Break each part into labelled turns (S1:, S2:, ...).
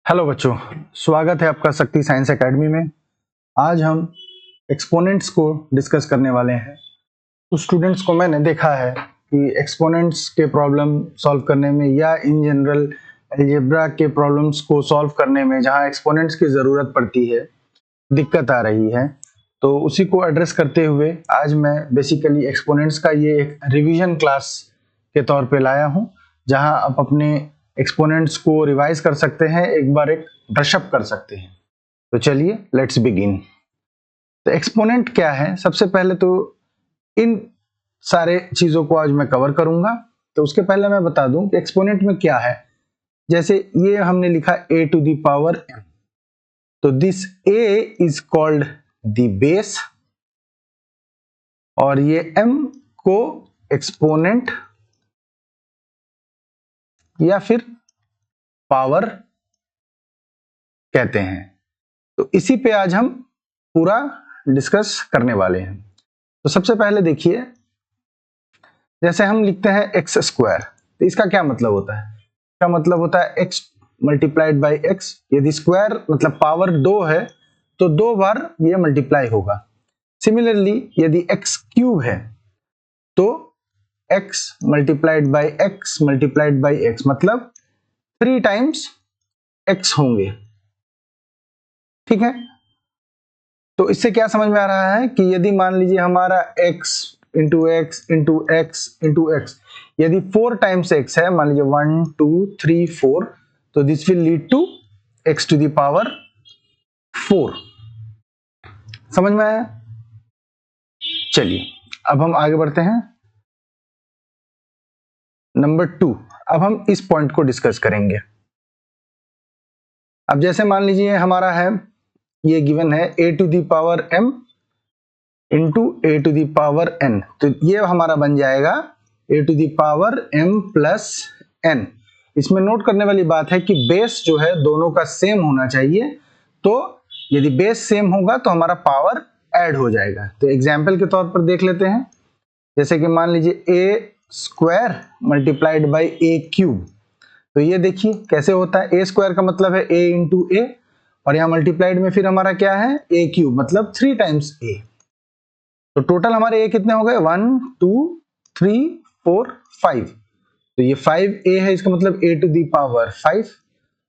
S1: Hello बच्चों, स्वागत है आपका शक्ति साइंस एकेडमी में। आज हम एक्सपोनेंट्स को डिस्कस करने वाले हैं। तो स्टूडेंट्स को मैंने देखा है कि एक्सपोनेंट्स के प्रॉब्लम सॉल्व करने में या इन जनरल अलजेब्रा के प्रॉब्लम्स को सॉल्व करने में जहां एक्सपोनेंट्स की ज़रूरत पड़ती है, दिक्कत आ रही है। तो उसी को एड्रेस करते हुए आज मैं बेसिकली एक्सपोनेंट्स का ये एक रिवीजन क्लास के तौर पे लाया हूँ, जहां आप अपने एक्सपोनेंट्स को रिवाइज कर सकते हैं, एक बार एक ब्रशअप कर सकते हैं। तो चलिए लेट्स बिगिन। तो एक्सपोनेंट क्या है, सबसे पहले तो इन सारे चीजों को आज मैं कवर करूंगा। तो उसके पहले मैं बता दूं कि एक्सपोनेंट में क्या है। जैसे ये हमने लिखा a to the power m, तो this a is called the base और ये m को एक्सपोनेंट या फिर पावर कहते हैं। तो इसी पे आज हम पूरा डिस्कस करने वाले हैं। तो सबसे पहले देखिए, जैसे हम लिखते हैं एक्स स्क्वायर, तो इसका क्या मतलब होता है? इसका मतलब होता है एक्स मल्टीप्लाइड बाई एक्स। यदि स्क्वायर मतलब पावर 2 है तो 2 बार ये मल्टीप्लाई होगा। सिमिलरली यदि एक्स क्यूब है तो x multiplied by x multiplied by x मतलब 3 टाइम्स एक्स होंगे। ठीक है, तो इससे क्या समझ में आ रहा है कि यदि मान लीजिए हमारा x into x into x into x, यदि 4 टाइम्स x है, मान लीजिए 1 2 3 4, तो this will lead to x to the power 4। समझ में आया? चलिए अब हम आगे बढ़ते हैं। नंबर 2, अब हम इस पॉइंट को डिस्कस करेंगे। अब जैसे मान लीजिए हमारा है, ये गिवन है a to the power m into a to the power n, तो ये हमारा बन जाएगा a to the power m plus n। इसमें नोट करने वाली बात है कि बेस जो है दोनों का सेम होना चाहिए। तो यदि बेस सेम होगा तो हमारा पावर ऐड हो जाएगा। तो एग्जाम्पल के तौर पर देख लेते हैं। जैसे कि मान लीजिए a square multiplied by a cube, तो ये देखिए कैसे होता है। a स्क्वायर का मतलब है a इंटू a, और यहाँ मल्टीप्लाइड में फिर हमारा क्या है a क्यूब मतलब 3 टाइम्स a। तो टोटल हमारे a कितने हो गए 1 2 3 4 5, तो ये 5a है, इसका मतलब a टू दी पावर 5।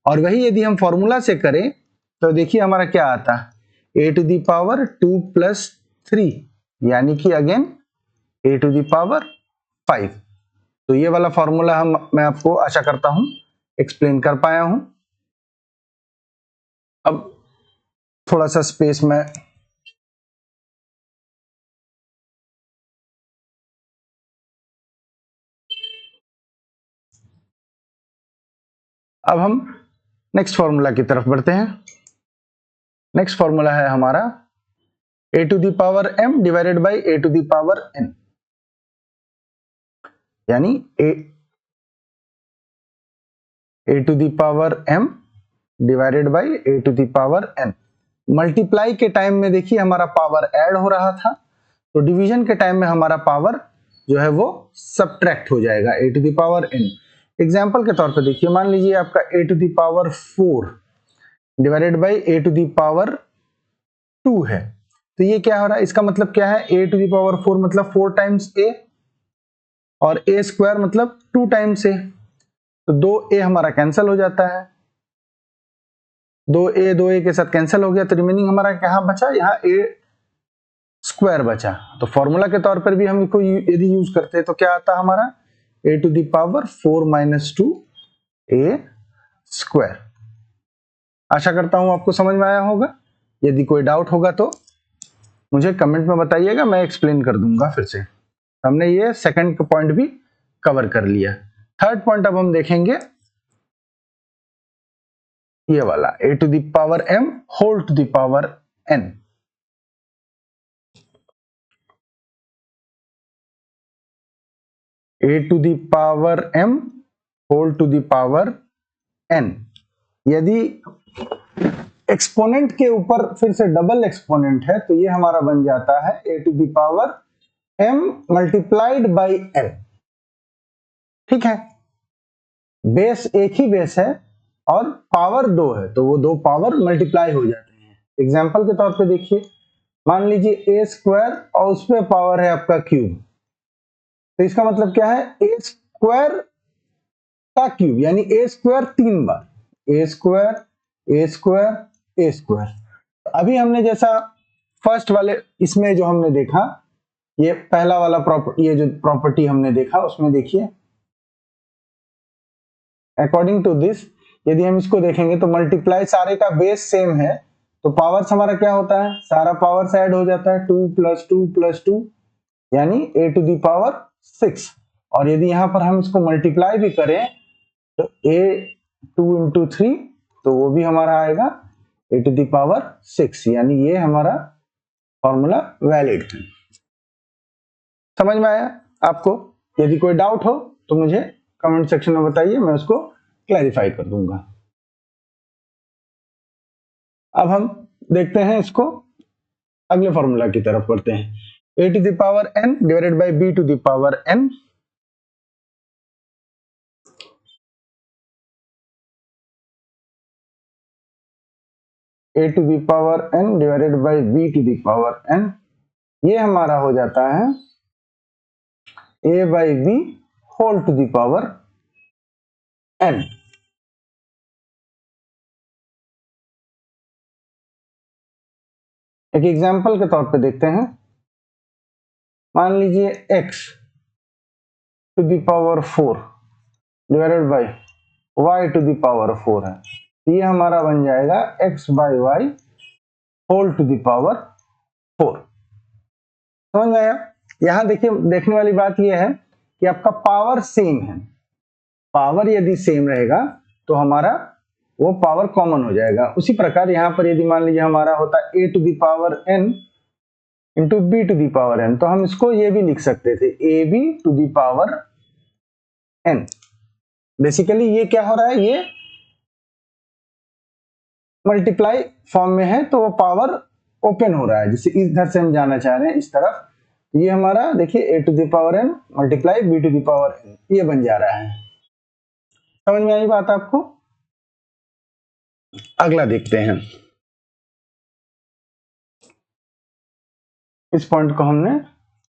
S1: और वही यदि हम फॉर्मूला से करें तो देखिए हमारा क्या आता है a to the power 2 plus 3, यानी कि again a to the power 5। तो ये वाला फॉर्मूला मैं आपको आशा करता हूं एक्सप्लेन कर पाया हूं। अब थोड़ा सा स्पेस में अब हम नेक्स्ट फॉर्मूला की तरफ बढ़ते हैं। नेक्स्ट फॉर्मूला है हमारा a to the power m divided by a to the power n, यानी a to the power m divided by a to the power n। Multiply के टाइम में देखिए हमारा पावर ऐड हो रहा था, तो डिवीजन के टाइम में हमारा पावर जो है वो सब्ट्रैक्ट हो जाएगा a to the power n। Example के तौर पर देखिए, मान लीजिए आपका a to the power 4 divided by a to the power 2 है, तो ये क्या हो रहा है, इसका मतलब क्या है, a टू दी पावर 4 मतलब 4 टाइम्स a और a स्क्वायर मतलब 2 टाइम्स a, तो 2a हमारा कैंसिल हो जाता है। 2a के साथ कैंसिल हो गया, तो रिमेनिंग हमारा क्या बचा, यहाँ a स्क्वायर बचा। तो फॉर्मूला के तौर पर भी हम इसको यदि यूज करते हैं तो क्या आता है हमारा a to the power 4 minus 2 a square. आशा करता हूं आपको समझ में आया होगा। यदि कोई डाउट होगा तो मुझे कमेंट में बताइएगा, मैं एक्सप्लेन कर दूंगा फिर से। हमने ये सेकंड पॉइंट भी कवर कर लिया। थर्ड पॉइंट अब हम देखेंगे, ये वाला a to the power m whole to the power n। a to the power m whole to the power n। यदि एक्सपोनेंट के ऊपर फिर से डबल एक्सपोनेंट है तो ये हमारा बन जाता है a to the power m multiplied by n। ठीक है, बेस एक ही बेस है, और पावर 2 है तो वो 2 पावर मल्टीप्लाई हो जाते हैं। एग्जाम्पल के तौर पे देखिए, मान लीजिए a² और उस पे पावर है आपका क्यूब, तो इसका मतलब क्या है, a² का क्यूब यानी a² 3 बार, a², अभी हमने जैसा फर्स्ट वाले इसमें जो हमने देखा, ये पहला वाला ये जो प्रॉपर्टी हमने देखा उसमें देखिए, अकॉर्डिंग टू दिस यदि हम इसको देखेंगे तो मल्टीप्लाई सारे का बेस सेम है तो पावर्स हमारा क्या होता है, सारा पावर्स ऐड हो जाता है 2 + 2 + 2 यानी a⁴ और यदि यहां पर हम इसको मल्टीप्लाई भी करें तो a2 × 3 तो वो भी हमारा आएगा a⁶ यानी ये हमारा फॉर्मूला वैलिड है। समझ में आया आपको? यदि कोई डाउट हो तो मुझे कमेंट सेक्शन में बताइए, मैं उसको क्लैरिफाई कर दूंगा। अब हम देखते हैं इसको अगले फॉर्मूला की तरफ बढ़ते हैं, a⁴ n / b⁴ n a⁴ n / b⁴ n ये हमारा हो जाता है a/b⁴ n। एक एग्जांपल के तौर पे देखते हैं, मान लीजिए x⁴ डिवाइडेड बाय y⁴ है, ये हमारा बन जाएगा x/y⁴ समझ में आया? यहां देखिए, देखने वाली बात यह है कि आपका पावर सेम है, पावर यदि सेम रहेगा तो हमारा वो पावर कॉमन हो जाएगा। उसी प्रकार यहां पर यदि मान लीजिए हमारा होता a⁴ n × b⁴ n तो हम इसको ये भी लिख सकते थे ab⁴ n। बेसिकली ये क्या हो रहा है, ये मल्टीप्लाई फॉर्म में है तो वो पावर ओपन हो रहा है, जिसे इधर से हम जाना चाह रहे हैं इस तरफ, ये हमारा देखिए a⁴ n multiply b⁴ n ये बन जा रहा है। समझ में आई बात आपको? अगला देखते हैं, इस पॉइंट को हमने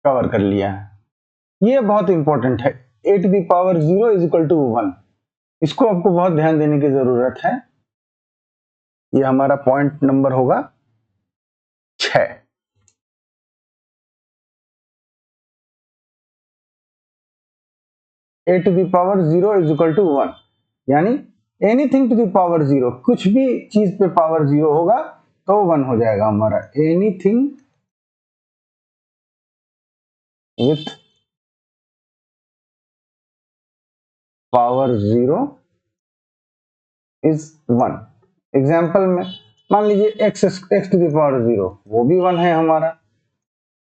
S1: कवर कर लिया है, ये बहुत इंपॉर्टेंट है, a⁴ 0 = 1, इसको आपको बहुत ध्यान देने की जरूरत है। ये हमारा पॉइंट नंबर होगा 6। a⁴ 0 = 1 यानी एनीथिंग टू द पावर 0, कुछ भी चीज पे पावर 0 होगा तो 1 हो जाएगा हमारा, anything with power 0 is 1। Example में मान लीजिए x⁴ 0 वो भी 1 है हमारा,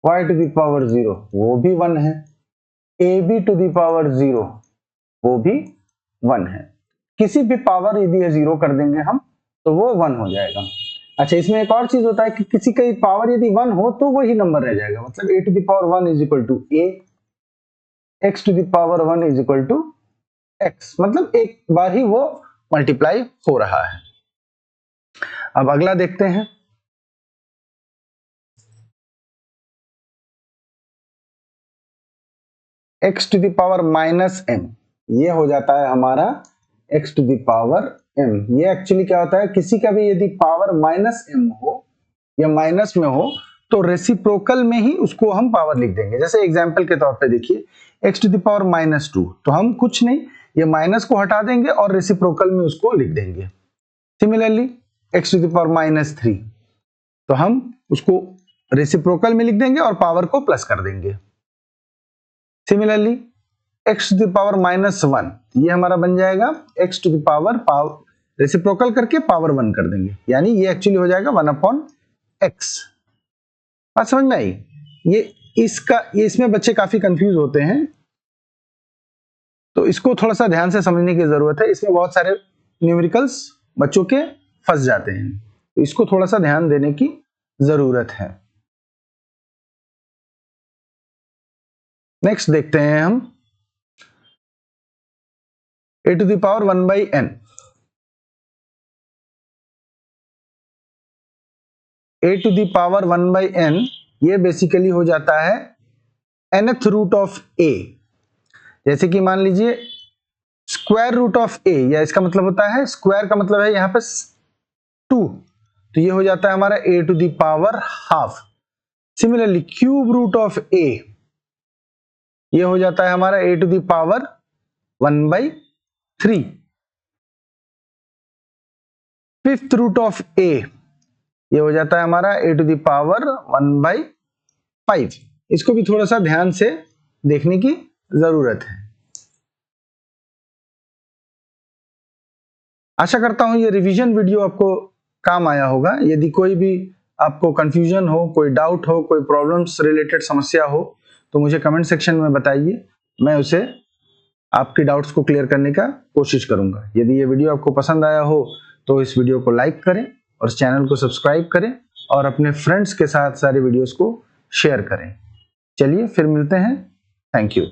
S1: y⁴ 0 वो भी 1 है, ab⁴ 0 वो भी 1 है। किसी भी पावर यदि 0 कर देंगे हम तो वो 1 हो जाएगा। अच्छा, इसमें एक और चीज होता है कि किसी का पावर यदि 1 हो तो वही नंबर रह जाएगा, मतलब a⁴ 1 = a, x⁴ 1 = x, मतलब एक बार ही वो मल्टीप्लाई हो रहा है। अब अगला देखते हैं, x⁻m ये हो जाता है हमारा x⁻m। ये एक्चुअली क्या होता है, किसी का भी यदि पावर -m हो या माइनस में हो तो रेसिप्रोकल में ही उसको हम पावर लिख देंगे। जैसे एग्जांपल के तौर पे देखिए x⁻², तो हम कुछ नहीं, ये माइनस को हटा देंगे और रेसिप्रोकल में उसको लिख देंगे। सिमिलरली x⁻³ तो हम उसको रेसिप्रोकल में लिख देंगे और पावर को प्लस कर देंगे। सिमिलरली x⁻−1 ये हमारा बन जाएगा x⁻, रेसिप्रोकल करके पावर 1 कर देंगे, यानी ये एक्चुअली हो जाएगा 1/x। बात समझ में आई? ये इसमें बच्चे काफी कंफ्यूज होते हैं, तो इसको थोड़ा सा ध्यान से समझने की जरूरत है। इसमें बहुत सारे न्यूमेरिकल्स बच्चों के फंस जाते हैं, तो इसको थोड़ा सा ध्यान देने की जरूरत है। नेक्स्ट देखते हैं हम a⁴ 1/n। a to the power 1/n, ये बेसिकली हो जाता है nth रूट ऑफ a। जैसे कि मान लीजिए स्क्वायर रूट ऑफ a, या इसका मतलब होता है, स्क्वायर का मतलब है यहाँ पे 2, तो ये हो जाता है हमारा a to the power half. Similarly cube root of a, ये हो जाता है हमारा a to the power 1/3। Fifth root of a, ये हो जाता है हमारा a टू द पावर 1/5। इसको भी थोड़ा सा ध्यान से देखने की जरूरत है। आशा करता हूं ये रिवीजन वीडियो आपको काम आया होगा। यदि कोई भी आपको कंफ्यूजन हो, कोई डाउट हो, कोई प्रॉब्लम्स रिलेटेड समस्या हो, तो मुझे कमेंट सेक्शन में बताइए, मैं उसे आपकी डाउट्स को क्लियर करने का कोशिश करूंगा। यदि ये वीडियो आपको पसंद आया हो तो इस वीडियो को लाइक करें और इस चैनल को सब्सक्राइब करें और अपने फ्रेंड्स के साथ सारे वीडियोस को शेयर करें। चलिए फिर मिलते हैं। Thank you.